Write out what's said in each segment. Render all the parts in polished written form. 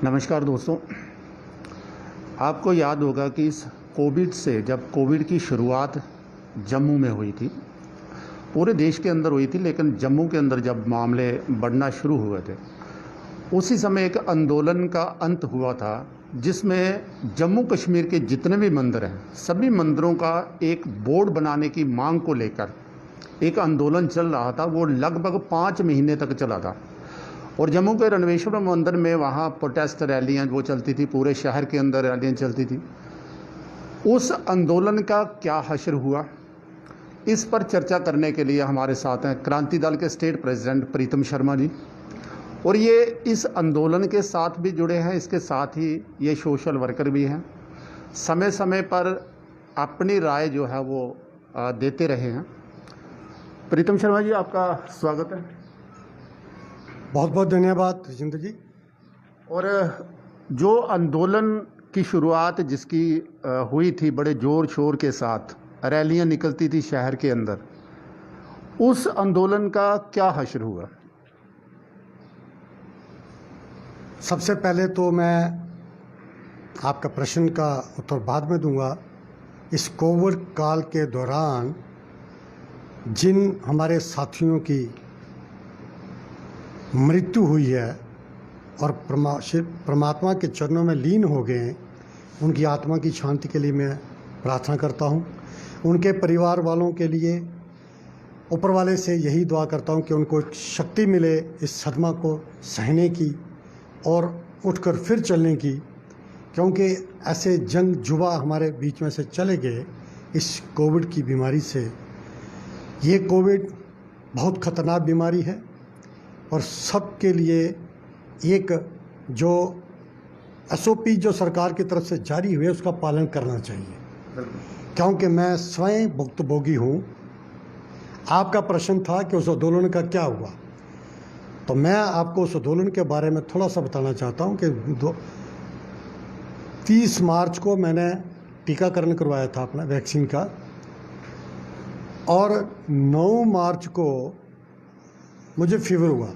नमस्कार दोस्तों। आपको याद होगा कि इस कोविड से जब कोविड की शुरुआत जम्मू में हुई थी, पूरे देश के अंदर हुई थी, लेकिन जम्मू के अंदर जब मामले बढ़ना शुरू हुए थे, उसी समय एक आंदोलन का अंत हुआ था जिसमें जम्मू कश्मीर के जितने भी मंदिर हैं, सभी मंदिरों का एक बोर्ड बनाने की मांग को लेकर एक आंदोलन चल रहा था। वो लगभग 5 महीने तक चला था और जम्मू के रणवेश्वर मंदिर में वहाँ प्रोटेस्ट रैलियाँ वो चलती थी, पूरे शहर के अंदर रैलियाँ चलती थी। उस आंदोलन का क्या हश्र हुआ, इस पर चर्चा करने के लिए हमारे साथ हैं क्रांति दल के स्टेट प्रेसिडेंट प्रीतम शर्मा जी, और ये इस आंदोलन के साथ भी जुड़े हैं, इसके साथ ही ये सोशल वर्कर भी हैं, समय समय पर अपनी राय जो है वो देते रहे हैं। प्रीतम शर्मा जी, आपका स्वागत है। बहुत बहुत धन्यवाद जिंद जी। और जो आंदोलन की शुरुआत जिसकी हुई थी बड़े ज़ोर शोर के साथ, रैलियां निकलती थी शहर के अंदर, उस आंदोलन का क्या हश्र हुआ? सबसे पहले तो मैं आपका प्रश्न का उत्तर बाद में दूंगा। इस कोविड काल के दौरान जिन हमारे साथियों की मृत्यु हुई है और परमात्मा के चरणों में लीन हो गए हैं, उनकी आत्मा की शांति के लिए मैं प्रार्थना करता हूं। उनके परिवार वालों के लिए ऊपर वाले से यही दुआ करता हूं कि उनको शक्ति मिले इस सदमा को सहने की और उठकर फिर चलने की, क्योंकि ऐसे जंग जुबा हमारे बीच में से चले गए इस कोविड की बीमारी से। ये कोविड बहुत ख़तरनाक बीमारी है और सबके लिए एक जो SOP जो सरकार की तरफ से जारी हुए उसका पालन करना चाहिए, क्योंकि मैं स्वयं भुक्तभोगी हूँ। आपका प्रश्न था कि उस आंदोलन का क्या हुआ, तो मैं आपको उस आंदोलन के बारे में थोड़ा सा बताना चाहता हूँ कि 30 मार्च को मैंने टीकाकरण करवाया था अपना वैक्सीन का, और 9 मार्च को मुझे फीवर हुआ।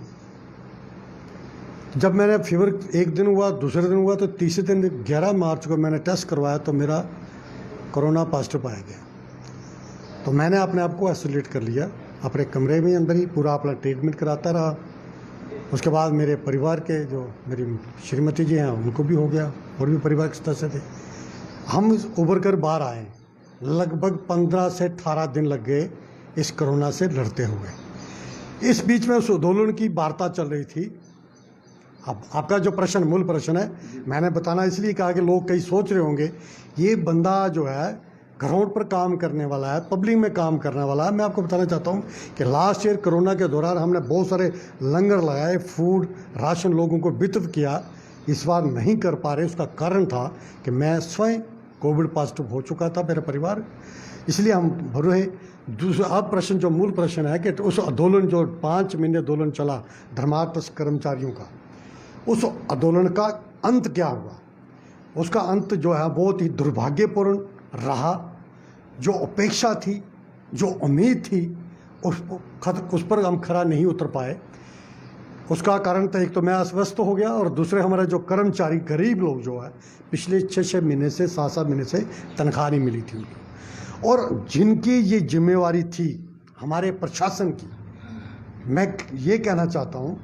जब मैंने फीवर एक दिन हुआ, दूसरे दिन हुआ, तो तीसरे दिन 11 मार्च को मैंने टेस्ट करवाया तो मेरा कोरोना पॉजिटिव पाया गया। तो मैंने अपने आप को आइसोलेट कर लिया अपने कमरे में अंदर ही, पूरा अपना ट्रीटमेंट कराता रहा। उसके बाद मेरे परिवार के जो मेरी श्रीमती जी हैं उनको भी हो गया, और भी परिवार के सदस्य थे। हम उभर कर बाहर आए। लगभग 15 से 18 दिन लग गए इस कोरोना से लड़ते हुए। इस बीच में उस आंदोलन की वार्ता चल रही थी। अब आपका जो प्रश्न, मूल प्रश्न है, मैंने बताना इसलिए कहा कि लोग कई सोच रहे होंगे ये बंदा जो है ग्राउंड पर काम करने वाला है, पब्लिक में काम करने वाला है। मैं आपको बताना चाहता हूँ कि लास्ट ईयर कोरोना के दौरान हमने बहुत सारे लंगर लगाए, फूड राशन लोगों को वितरित किया। इस बार नहीं कर पा रहे, उसका कारण था कि मैं स्वयं कोविड पॉजिटिव हो चुका था, मेरा परिवार, इसलिए हम भरे। दूसरा अब प्रश्न, जो मूल प्रश्न है कि उस आंदोलन जो 5 महीने आंदोलन चला धर्मार्थ कर्मचारियों का, उस आंदोलन का अंत क्या हुआ? उसका अंत जो है बहुत ही दुर्भाग्यपूर्ण रहा। जो अपेक्षा थी, जो उम्मीद थी, उस पर हम खरा नहीं उतर पाए। उसका कारण तो एक तो मैं अस्वस्थ हो गया, और दूसरे हमारे जो कर्मचारी गरीब लोग जो है पिछले 6-6 महीने से 7-7 महीने से तनख्वाह नहीं मिली थी उनको, और जिनकी ये जिम्मेवारी थी हमारे प्रशासन की, मैं ये कहना चाहता हूँ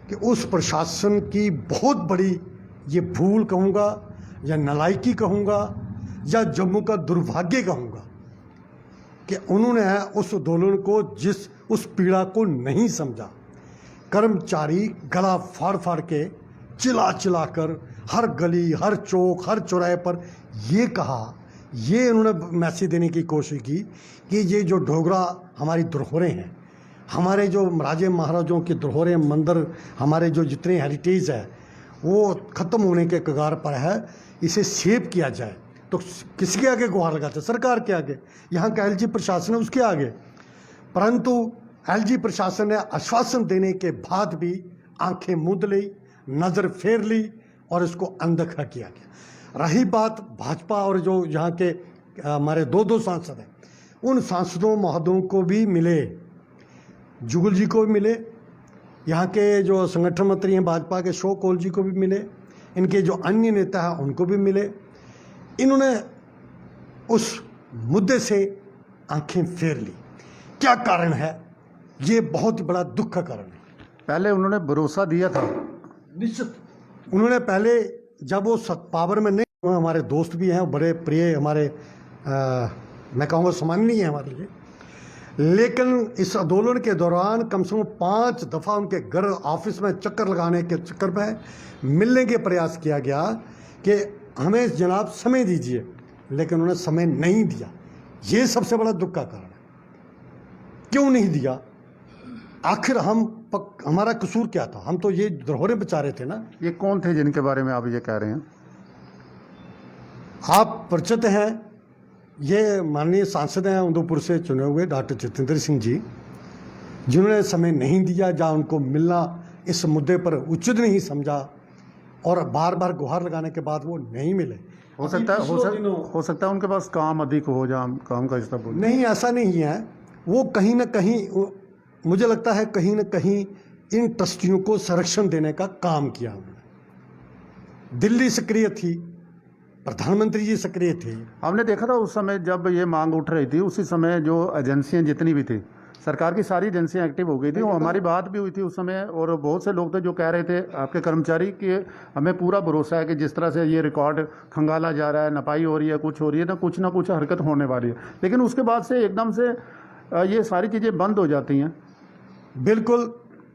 कि उस प्रशासन की बहुत बड़ी ये भूल कहूँगा या नालायकी कहूँगा या जम्मू का दुर्भाग्य कहूँगा कि उन्होंने उस आंदोलन को, उस पीड़ा को नहीं समझा। कर्मचारी गला फाड़ फाड़ के, चिल्ला चिल्ला कर हर गली, हर चौक, हर चौराहे पर ये कहा, ये उन्होंने मैसेज देने की कोशिश की कि ये जो डोगरा हमारी धरोहरें हैं, हमारे जो राजे महाराजों की धरोहरें, मंदिर, हमारे जो जितने हेरिटेज है वो ख़त्म होने के कगार पर है, इसे सेव किया जाए। तो किसके आगे गुहार लगाते? सरकार के आगे। यहाँ का LG प्रशासन है उसके आगे। परंतु LG प्रशासन ने आश्वासन देने के बाद भी आंखें मूंद ली, नज़र फेर ली और इसको अनदेखा किया गया। रही बात भाजपा और जो यहाँ के हमारे 2-2 सांसद हैं, उन सांसदों महोदयों को भी मिले, जुगल जी को भी मिले, यहाँ के जो संगठन मंत्री हैं भाजपा के, शो कौल जी को भी मिले, इनके जो अन्य नेता हैं उनको भी मिले। इन्होंने उस मुद्दे से आंखें फेर ली। क्या कारण है? ये बहुत ही बड़ा दुख का कारण है। पहले उन्होंने भरोसा दिया था, निश्चित उन्होंने पहले जब वो पावर में नहीं, हमारे दोस्त भी हैं, बड़े प्रिय हमारे मैं कहूँगा सम्माननीय है हमारे लिए, लेकिन इस आंदोलन के दौरान कम से कम 5 दफ़ा उनके घर ऑफिस में चक्कर लगाने के चक्कर में मिलने के प्रयास किया गया कि हमें जनाब समय दीजिए, लेकिन उन्होंने समय नहीं दिया। ये सबसे बड़ा दुख का कारण है। क्यों नहीं दिया? आखिर हमारा कसूर क्या था? हम तो ये धरोहरें बचा रहे थे ना। ये कौन थे जिनके बारे में आप ये कह रहे हैं? आप परिचित हैं, ये माननीय सांसद हैं उदयपुर से चुने हुए डॉक्टर जितेंद्र सिंह जी, जिन्होंने समय नहीं दिया, जहाँ उनको मिलना इस मुद्दे पर उचित नहीं समझा और बार बार गुहार लगाने के बाद वो नहीं मिले। हो सकता है उनके पास काम अधिक हो, जहाँ काम का हिस्सा बोल। नहीं, ऐसा नहीं है। वो कहीं ना कहीं, मुझे लगता है कहीं ना कहीं इन ट्रस्टियों को संरक्षण देने का काम किया उन्होंने। दिल्ली सक्रिय थी, प्रधानमंत्री जी सक्रिय थे। हमने देखा था उस समय जब ये मांग उठ रही थी, उसी समय जो एजेंसियां जितनी भी थी, सरकार की सारी एजेंसियां एक्टिव हो गई थी। और हमारी बात भी हुई थी उस समय, और बहुत से लोग थे जो कह रहे थे, आपके कर्मचारी, कि हमें पूरा भरोसा है कि जिस तरह से ये रिकॉर्ड खंगाला जा रहा है, नपाई हो रही है, कुछ हो रही है, ना कुछ हरकत होने वाली है। लेकिन उसके बाद से एकदम से ये सारी चीज़ें बंद हो जाती हैं। बिल्कुल,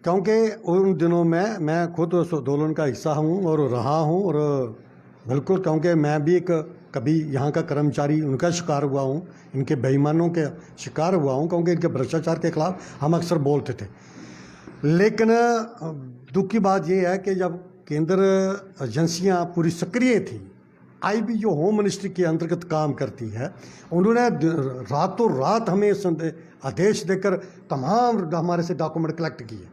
क्योंकि उन दिनों में मैं खुद उस आंदोलन का हिस्सा हूँ और रहा हूँ, और बिल्कुल, क्योंकि मैं भी एक कभी यहाँ का कर्मचारी उनका शिकार हुआ हूँ, इनके बेईमानों के शिकार हुआ हूँ, क्योंकि इनके भ्रष्टाचार के खिलाफ हम अक्सर बोलते थे। लेकिन दुख की बात यह है कि जब केंद्र एजेंसियाँ पूरी सक्रिय थी, आईबी जो होम मिनिस्ट्री के अंतर्गत काम करती है, उन्होंने रातों रात हमें आदेश देकर तमाम हमारे से डॉक्यूमेंट कलेक्ट किए।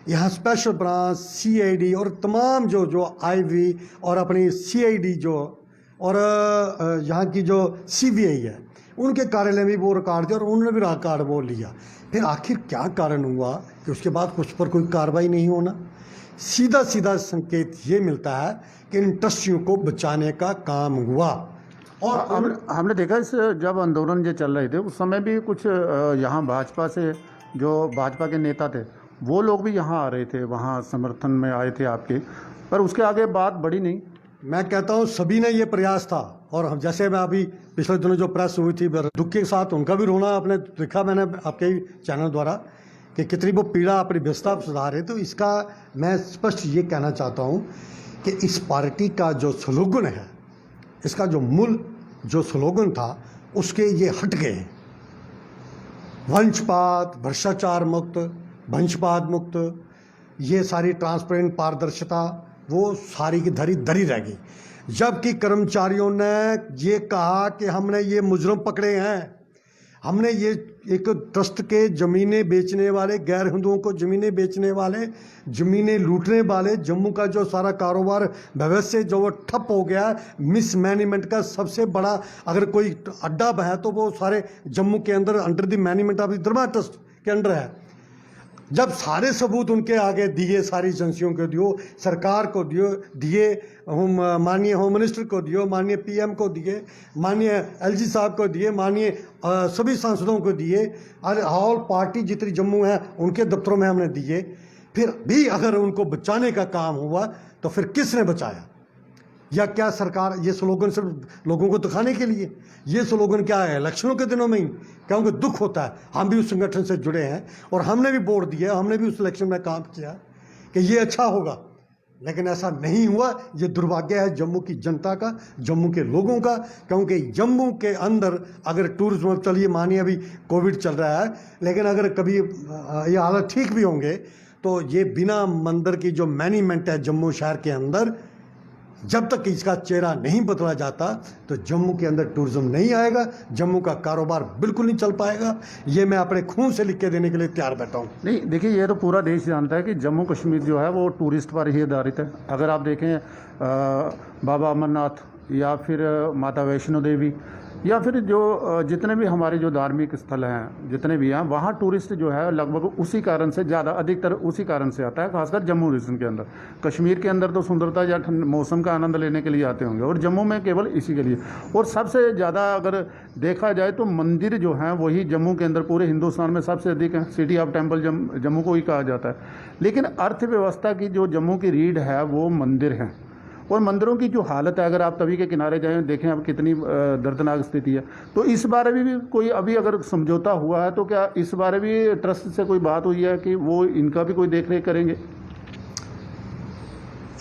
यहाँ स्पेशल ब्रांच, सीआईडी और तमाम जो आईवी और अपनी सीआईडी जो और यहाँ की जो सीबीआई है, उनके कार्यालय में वो रिकॉर्ड दिया और उन्होंने भी रिकॉर्ड वो लिया। फिर आखिर क्या कारण हुआ कि उसके बाद उस पर कोई कार्रवाई नहीं होना? सीधा संकेत ये मिलता है कि इन ट्रस्टियों को बचाने का काम हुआ। और हमने देखा इस जब आंदोलन जो चल रहे थे उस समय भी कुछ यहाँ भाजपा से जो भाजपा के नेता थे वो लोग भी यहाँ आ रहे थे, वहाँ समर्थन में आए थे आपके, पर उसके आगे बात बढ़ी नहीं। मैं कहता हूँ सभी ने ये प्रयास था, और हम जैसे मैं अभी पिछले दिनों जो प्रेस हुई थी, दुख के साथ उनका भी रोना आपने देखा, मैंने आपके ही चैनल द्वारा, कि कितनी वो पीड़ा अपनी व्यस्तता सुधार रहे। तो इसका मैं स्पष्ट ये कहना चाहता हूँ कि इस पार्टी का जो स्लोगन है, इसका जो मूल जो स्लोगन था, उसके ये हट गए हैं। वंशपात, भ्रष्टाचार मुक्त, वंशपात मुक्त, ये सारी ट्रांसपेरेंट पारदर्शिता, वो सारी की दरी रह गई। जबकि कर्मचारियों ने ये कहा कि हमने ये मुजरम पकड़े हैं, हमने ये एक ट्रस्ट के ज़मीनें बेचने वाले, गैर हिंदुओं को ज़मीनें बेचने वाले, ज़मीनें लूटने वाले, जम्मू का जो सारा कारोबार व्यवस्था जो वो ठप हो गया, मिसमैनेजमेंट का सबसे बड़ा अगर कोई अड्डा है तो वो सारे जम्मू के अंदर under the management of Dharma trust के अंडर है। जब सारे सबूत उनके आगे दिए, सारी एजेंसियों को दियो, सरकार को दिए, माननीय होम मिनिस्टर को दियो, माननीय पीएम को दिए, माननीय एलजी साहब को दिए, माननीय सभी सांसदों को दिए, ऑल पार्टी जितनी जम्मू है उनके दफ्तरों में हमने दिए, फिर भी अगर उनको बचाने का काम हुआ तो फिर किसने बचाया? या क्या सरकार ये स्लोगन सिर्फ लोगों को दिखाने के लिए? ये स्लोगन क्या है इलेक्शनों के दिनों में ही? क्योंकि दुख होता है, हम भी उस संगठन से जुड़े हैं और हमने भी वोट दिया, हमने भी उस इलेक्शन में काम किया कि ये अच्छा होगा, लेकिन ऐसा नहीं हुआ। ये दुर्भाग्य है जम्मू की जनता का, जम्मू के लोगों का, क्योंकि जम्मू के अंदर अगर टूरिज्म, चलिए मानिए अभी कोविड चल रहा है, लेकिन अगर कभी ये हालत ठीक भी होंगे तो ये बिना मंदिर की जो मैनेजमेंट है जम्मू शहर के अंदर, जब तक इसका चेहरा नहीं बदला जाता तो जम्मू के अंदर टूरिज्म नहीं आएगा, जम्मू का कारोबार बिल्कुल नहीं चल पाएगा। ये मैं अपने खून से लिख के देने के लिए तैयार बैठा हूँ। नहीं, देखिए, ये तो पूरा देश जानता है कि जम्मू कश्मीर जो है वो टूरिस्ट पर ही आधारित है। अगर आप देखें बाबा अमरनाथ या फिर माता वैष्णो देवी या फिर जो जितने भी हमारे जो धार्मिक स्थल हैं जितने भी हैं वहाँ टूरिस्ट जो है लगभग उसी कारण से ज़्यादा अधिकतर उसी कारण से आता है, खासकर जम्मू रीजन के अंदर। कश्मीर के अंदर तो सुंदरता या मौसम का आनंद लेने के लिए आते होंगे, और जम्मू में केवल इसी के लिए। और सबसे ज़्यादा अगर देखा जाए तो मंदिर जो हैं वही जम्मू के अंदर पूरे हिंदुस्तान में सबसे अधिक हैं। सिटी ऑफ टेम्पल जम्मू को ही कहा जाता है। लेकिन अर्थव्यवस्था की जो जम्मू की रीढ़ है वो मंदिर हैं, और मंदिरों की जो हालत है, अगर आप तवी के किनारे जाएं देखें अब कितनी दर्दनाक स्थिति है। तो इस बारे में भी कोई अभी अगर समझौता हुआ है तो क्या इस बारे में भी ट्रस्ट से कोई बात हुई है कि वो इनका भी कोई देख रेख करेंगे?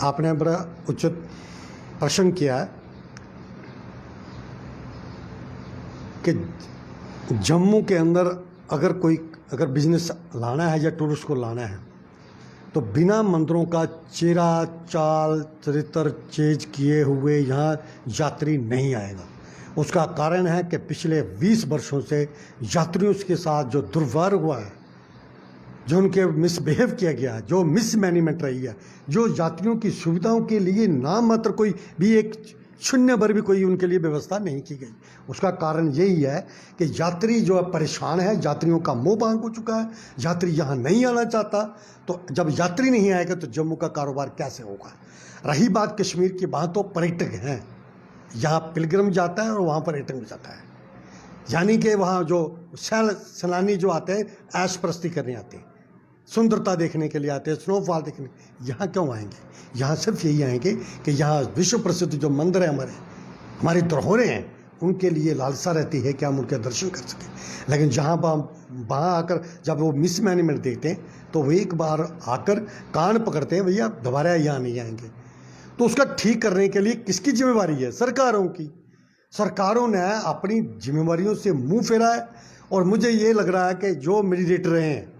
आपने बड़ा उचित प्रश्न किया है कि जम्मू के अंदर अगर बिजनेस लाना है या टूरिस्ट को लाना है तो बिना मंदिरों का चेहरा चाल चरित्र चेंज किए हुए यहाँ यात्री नहीं आएगा। उसका कारण है कि पिछले 20 वर्षों से यात्रियों के साथ जो दुर्व्यवहार हुआ है, जो उनके मिसबिहेव किया गया है, जो मिसमैनेजमेंट रही है, जो यात्रियों की सुविधाओं के लिए नाम मात्र कोई भी एक शून्य भर भी कोई उनके लिए व्यवस्था नहीं की गई, उसका कारण यही है कि यात्री जो है परेशान है, यात्रियों का मुंह बांग हो चुका है, यात्री यहाँ नहीं आना चाहता। तो जब यात्री नहीं आएगा तो जम्मू का कारोबार कैसे होगा? रही बात कश्मीर की, वहाँ तो पर्यटक हैं, यहाँ पिलग्रिम जाता है और वहाँ पर्यटक भी जाता है, यानी कि वहाँ जो सैलानी जो आते हैं ऐश परस्ती करने आते हैं, सुंदरता देखने के लिए आते हैं, स्नोफॉल देखने। यहाँ क्यों आएंगे? यहाँ सिर्फ यही आएंगे कि यहाँ विश्व प्रसिद्ध जो मंदिर है हमारी धरोहरें हैं, उनके लिए लालसा रहती है कि हम उनके दर्शन कर सकें। लेकिन जहाँ वहाँ आकर जब वो मिसमैनेजमेंट देखते हैं तो वो एक बार आकर कान पकड़ते हैं, भैया दोबारा यहाँ नहीं आएंगे। तो उसका ठीक करने के लिए किसकी जिम्मेवारी है? सरकारों की। सरकारों ने अपनी जिम्मेवारियों से मुंह फेरा है, और मुझे ये लग रहा है कि जो मीडिएटर हैं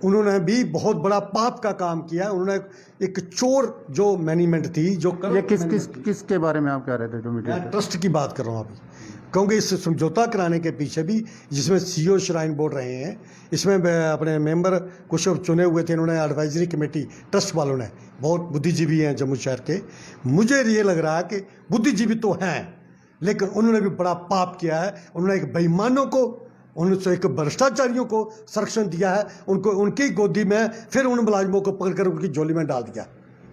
उन्होंने भी बहुत बड़ा पाप का काम किया। उन्होंने एक चोर जो मैनेजमेंट थी, जो ये किसके बारे में आप कह रहे थे? जो मीडिया ट्रस्ट की बात कर रहा हूँ अभी, क्योंकि इस समझौता कराने के पीछे भी जिसमें सीईओ श्राइन बोर्ड रहे हैं, इसमें अपने मेंबर कुछ चुने हुए थे, इन्होंने एडवाइजरी कमेटी ट्रस्ट वालों ने, बहुत बुद्धिजीवी हैं जम्मू शहर के। मुझे ये लग रहा है कि बुद्धिजीवी तो हैं, लेकिन उन्होंने भी बड़ा पाप किया है। उन्होंने एक बेईमानों को, उनसे एक भ्रष्टाचारियों को संरक्षण दिया है, उनको उनकी गोदी में फिर उन मुलाजिमों को पकड़कर उनकी झोली में डाल दिया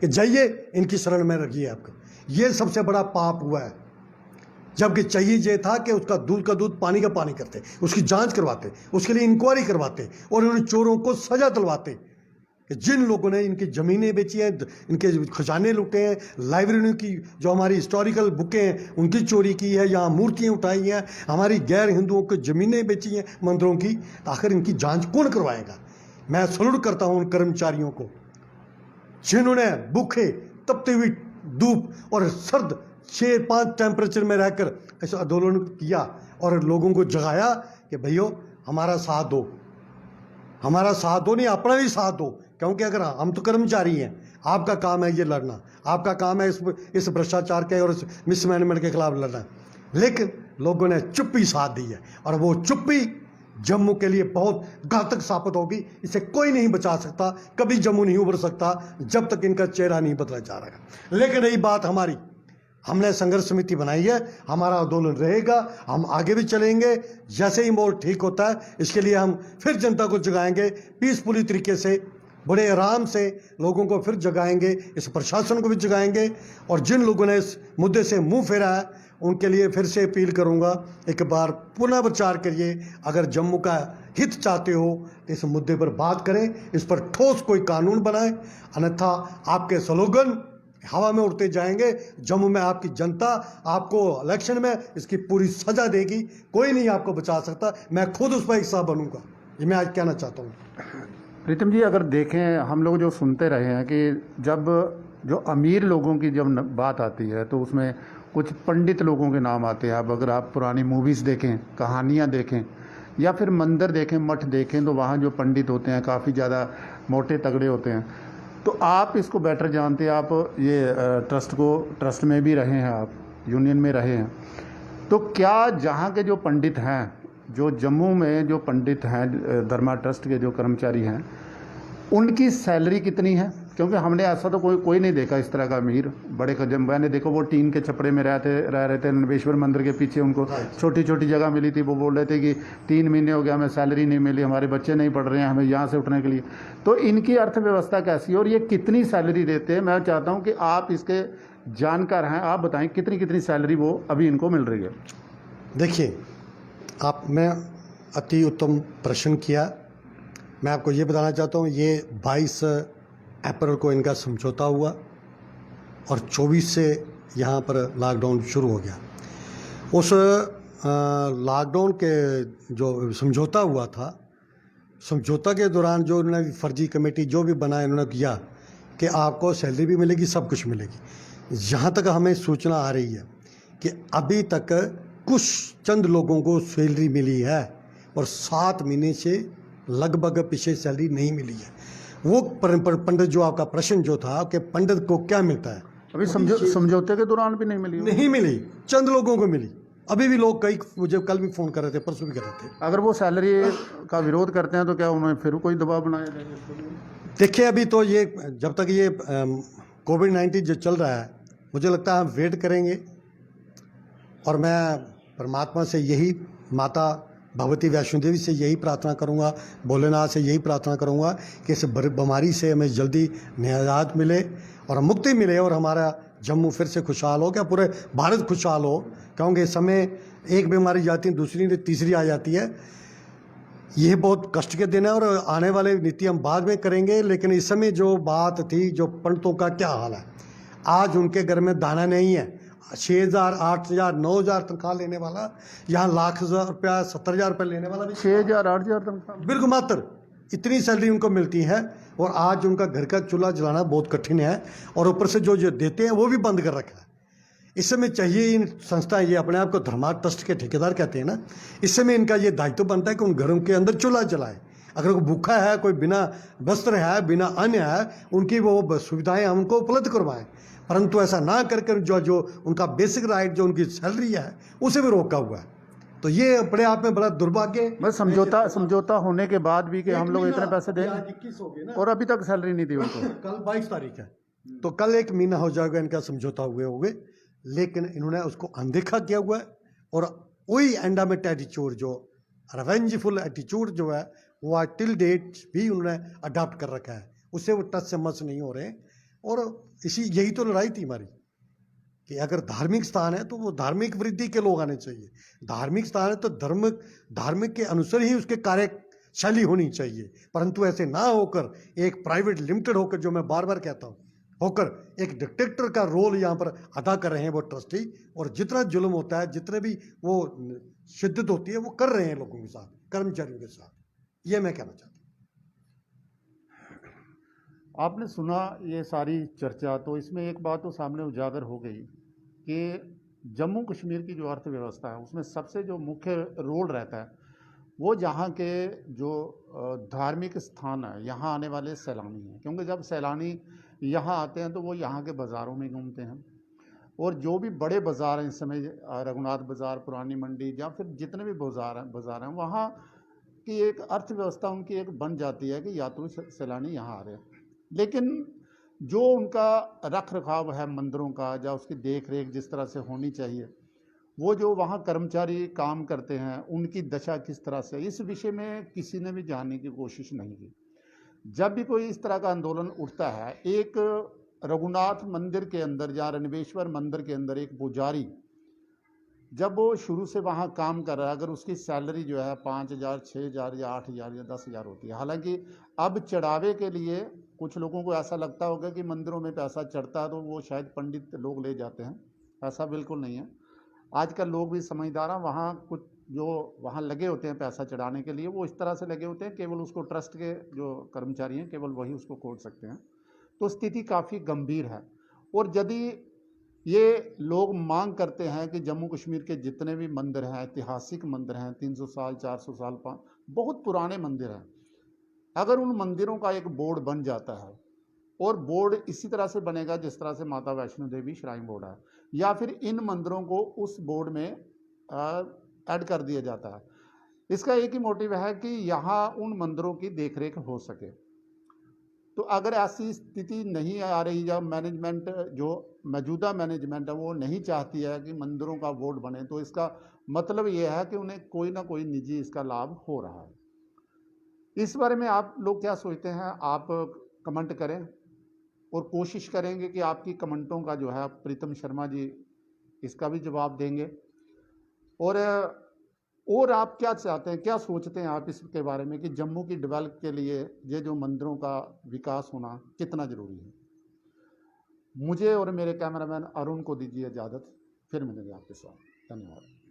कि जाइए इनकी शरण में रखिए आपको। ये सबसे बड़ा पाप हुआ है। जबकि चाहिए ये था कि उसका दूध का दूध पानी का पानी करते, उसकी जांच करवाते, उसके लिए इंक्वायरी करवाते, और उन चोरों को सजा दिलवाते कि जिन लोगों ने इनकी ज़मीनें बेची हैं, इनके खजाने लूटे हैं, लाइब्रेरियों की जो हमारी हिस्टोरिकल बुकें हैं उनकी चोरी की है, यहाँ मूर्तियाँ उठाई हैं, हमारी गैर हिंदुओं की ज़मीनें बेची हैं मंदिरों की, तो आखिर इनकी जांच कौन करवाएगा? मैं सैल्यूट करता हूँ उन कर्मचारियों को जिन्होंने भूखे तपती हुई धूप और सर्द 6-5 टेम्परेचर में रहकर ऐसा आंदोलन किया और लोगों को जगाया कि भैया हमारा साथ दो, हमारा साथ दो, नहीं अपना भी साथ दो। क्योंकि अगर हम तो कर्मचारी हैं, आपका काम है ये लड़ना, आपका काम है इस भ्रष्टाचार के और इस मिसमैनेजमेंट के खिलाफ लड़ना। लेकिन लोगों ने चुप्पी साथ दी है, और वो चुप्पी जम्मू के लिए बहुत घातक साबित होगी। इसे कोई नहीं बचा सकता, कभी जम्मू नहीं उभर सकता जब तक इनका चेहरा नहीं बदला जा रहा। लेकिन रही बात हमारी, हमने संघर्ष समिति बनाई है, हमारा आंदोलन रहेगा, हम आगे भी चलेंगे। जैसे ही मोड़ ठीक होता है, इसके लिए हम फिर जनता को जगाएंगे, पीसफुली तरीके से, बड़े आराम से लोगों को फिर जगाएंगे, इस प्रशासन को भी जगाएंगे। और जिन लोगों ने इस मुद्दे से मुंह फेरा है उनके लिए फिर से अपील करूंगा, एक बार पुनः विचार करिए। अगर जम्मू का हित चाहते हो तो इस मुद्दे पर बात करें, इस पर ठोस कोई कानून बनाएं, अन्यथा आपके स्लोगन हवा में उड़ते जाएंगे। जम्मू में आपकी जनता आपको इलेक्शन में इसकी पूरी सजा देगी, कोई नहीं आपको बचा सकता। मैं खुद उस पर हिस्सा बनूंगा, ये मैं आज कहना चाहता हूँ। प्रीतम जी, अगर देखें हम लोग जो सुनते रहे हैं कि जब जो अमीर लोगों की जब बात आती है तो उसमें कुछ पंडित लोगों के नाम आते हैं। अब अगर आप पुरानी मूवीज़ देखें, कहानियाँ देखें, या फिर मंदिर देखें, मठ देखें, तो वहाँ जो पंडित होते हैं काफ़ी ज़्यादा मोटे तगड़े होते हैं। तो आप इसको बेटर जानते हैं, आप ये ट्रस्ट में भी रहे हैं, आप यूनियन में रहे हैं, तो क्या जहाँ के जो पंडित हैं, जो जम्मू में जो पंडित हैं, धर्मा ट्रस्ट के जो कर्मचारी हैं, उनकी सैलरी कितनी है? क्योंकि हमने ऐसा तो कोई नहीं देखा इस तरह का अमीर बड़े खजम। मैंने देखो वो टीन के छपड़े में रह रहे थे रणवेश्वर मंदिर के पीछे, उनको छोटी छोटी जगह मिली थी। वो बोल रहे थे कि 3 महीने हो गया हमें सैलरी नहीं मिली, हमारे बच्चे नहीं पढ़ रहे हैं, हमें यहाँ से उठने के लिए। तो इनकी अर्थव्यवस्था कैसी है और ये कितनी सैलरी देते हैं? मैं चाहता हूँ कि आप इसके जानकार हैं, आप बताएं कितनी कितनी सैलरी वो अभी इनको मिल रही है। देखिए, आपने अति उत्तम प्रश्न किया। मैं आपको ये बताना चाहता हूँ, ये 22 अप्रैल को इनका समझौता हुआ और 24 से यहाँ पर लॉकडाउन शुरू हो गया। उस लॉकडाउन के जो समझौता हुआ था, समझौता के दौरान जो उन्होंने फर्जी कमेटी जो भी बनाए उन्होंने किया कि आपको सैलरी भी मिलेगी, सब कुछ मिलेगी। जहाँ तक हमें सूचना आ रही है कि अभी तक कुछ चंद लोगों को सैलरी मिली है और 7 महीने से लगभग पीछे सैलरी नहीं मिली है। वो पंडित जो आपका प्रश्न जो था कि पंडित को क्या मिलता है, अभी समझौते के दौरान भी नहीं मिली? नहीं मिली, चंद लोगों को मिली। अभी भी लोग कई मुझे कल भी फ़ोन कर रहे थे, परसों भी कर रहे थे। अगर वो सैलरी का विरोध करते हैं तो क्या उन्हें फिर कोई दबाव बनाया जाएगा? देखिए, अभी तो ये जब तक ये कोविड-19 जो चल रहा है, मुझे लगता है हम वेट करेंगे। और मैं परमात्मा से यही, माता भगवती वैष्णो देवी से यही प्रार्थना करूंगा, भोलेनाथ से यही प्रार्थना करूंगा कि इस बीमारी से हमें जल्दी निजात मिले और मुक्ति मिले और हमारा जम्मू फिर से खुशहाल हो, क्या पूरे भारत खुशहाल हो। क्योंकि इस समय एक बीमारी जाती है, दूसरी तीसरी आ जाती है। यह बहुत कष्ट के दिन है और आने वाले नीति हम बाद में करेंगे। लेकिन इस समय जो बात थी, जो पंडितों का क्या हाल है, आज उनके घर में दाना नहीं है। 6,000, 8,000, 9,000 तनख्वाह लेने वाला, यहाँ लाख रुपया, 70,000 रुपये लेने वाला भी 6,000, 8,000 तनख्वाह, बिल्कुल मात्र इतनी सैलरी उनको मिलती है। और आज उनका घर का चूल्हा जलाना बहुत कठिन है और ऊपर से जो देते हैं वो भी बंद कर रखा है। इस समय चाहिए इन संस्थाएं, ये अपने आप को धर्मार्थ ट्रस्ट के ठेकेदार कहते हैं ना, इस समय इनका ये दायित्व बनता है कि उन घरों के अंदर चूल्हा जलाए। अगर कोई भूखा है, कोई बिना वस्त्र है, बिना अन्न है, उनकी वो सुविधाएं हम उनको उपलब्ध करवाएं। परंतु ऐसा ना करके जो उनका बेसिक राइट, जो उनकी सैलरी है, उसे भी रोका हुआ है। तो ये अपने आप में बड़ा दुर्भाग्य। बस समझौता होने के बाद भी कि हम लोग इतने पैसे दें, 21 हो गए ना, और अभी तक सैलरी नहीं दी उनको। कल 22 तारीख है, तो कल 1 महीना हो जाएगा इनका समझौता हुए, लेकिन इन्होंने उसको अनदेखा किया हुआ है। और वही एंडामेट एटीट्यूड, जो रिवेंजफुल एटीट्यूड जो है, वो आज टिल डेट भी उन्होंने अडॉप्ट कर रखा है। उससे वो टच से मस नहीं हो रहे। और यही तो लड़ाई थी हमारी कि अगर धार्मिक स्थान है तो वो धार्मिक वृद्धि के लोग आने चाहिए। धार्मिक स्थान है तो धार्मिक के अनुसार ही उसके कार्यशैली होनी चाहिए। परंतु ऐसे ना होकर एक प्राइवेट लिमिटेड होकर, जो मैं बार बार कहता हूँ, होकर एक डिक्टेटर का रोल यहाँ पर अदा कर रहे हैं वो ट्रस्टी। और जितना जुल्म होता है, जितने भी वो शिद्दत होती है, वो कर रहे हैं लोगों के साथ, कर्मचारियों के साथ। ये मैं कहना चाहता हूँ। आपने सुना ये सारी चर्चा, तो इसमें एक बात तो सामने उजागर हो गई कि जम्मू कश्मीर की जो अर्थव्यवस्था है, उसमें सबसे जो मुख्य रोल रहता है वो जहाँ के जो धार्मिक स्थान है, यहाँ आने वाले सैलानी हैं। क्योंकि जब सैलानी यहाँ आते हैं तो वो यहाँ के बाज़ारों में घूमते हैं, और जो भी बड़े बाज़ार हैं इस समय, रघुनाथ बाज़ार, पुरानी मंडी, या फिर जितने भी बाज़ार हैं, वहाँ की एक अर्थव्यवस्था उनकी एक बन जाती है कि यात्री सैलानी यहाँ आ रहे हैं। लेकिन जो उनका रख रखाव है मंदिरों का, या उसकी देख रेख जिस तरह से होनी चाहिए, वो जो वहाँ कर्मचारी काम करते हैं, उनकी दशा किस तरह से, इस विषय में किसी ने भी जानने की कोशिश नहीं की। जब भी कोई इस तरह का आंदोलन उठता है, एक रघुनाथ मंदिर के अंदर या रणवेश्वर मंदिर के अंदर एक पुजारी जब वो शुरू से वहाँ काम कर रहा है, अगर उसकी सैलरी जो है 5,000, 6,000 या 8,000 या 10,000 होती है। हालांकि अब चढ़ावे के लिए कुछ लोगों को ऐसा लगता होगा कि मंदिरों में पैसा चढ़ता है तो वो शायद पंडित लोग ले जाते हैं। ऐसा बिल्कुल नहीं है। आजकल लोग भी समझदार हैं। वहाँ कुछ जो वहाँ लगे होते हैं पैसा चढ़ाने के लिए, वो इस तरह से लगे होते हैं, केवल उसको ट्रस्ट के जो कर्मचारी हैं केवल वही उसको खोल सकते हैं। तो स्थिति काफ़ी गंभीर है। और यदि ये लोग मांग करते हैं कि जम्मू कश्मीर के जितने भी मंदिर हैं, ऐतिहासिक मंदिर हैं, 300 साल, 400 साल, बहुत पुराने मंदिर हैं, अगर उन मंदिरों का एक बोर्ड बन जाता है, और बोर्ड इसी तरह से बनेगा जिस तरह से माता वैष्णो देवी श्राइन बोर्ड है, या फिर इन मंदिरों को उस बोर्ड में ऐड कर दिया जाता है। इसका एक ही मोटिव है कि यहाँ उन मंदिरों की देखरेख हो सके। तो अगर ऐसी स्थिति नहीं आ रही, जब मैनेजमेंट जो मौजूदा मैनेजमेंट है वो नहीं चाहती है कि मंदिरों का बोर्ड बने, तो इसका मतलब ये है कि उन्हें कोई ना कोई निजी इसका लाभ हो रहा है। इस बारे में आप लोग क्या सोचते हैं? आप कमेंट करें और कोशिश करेंगे कि आपकी कमेंटों का जो है प्रीतम शर्मा जी इसका भी जवाब देंगे। और आप क्या चाहते हैं, क्या सोचते हैं आप इसके बारे में कि जम्मू की डेवलप के लिए ये जो मंदिरों का विकास होना कितना ज़रूरी है? मुझे और मेरे कैमरामैन अरुण को दीजिए इजाज़त, फिर मिलेंगे आपके साथ। धन्यवाद।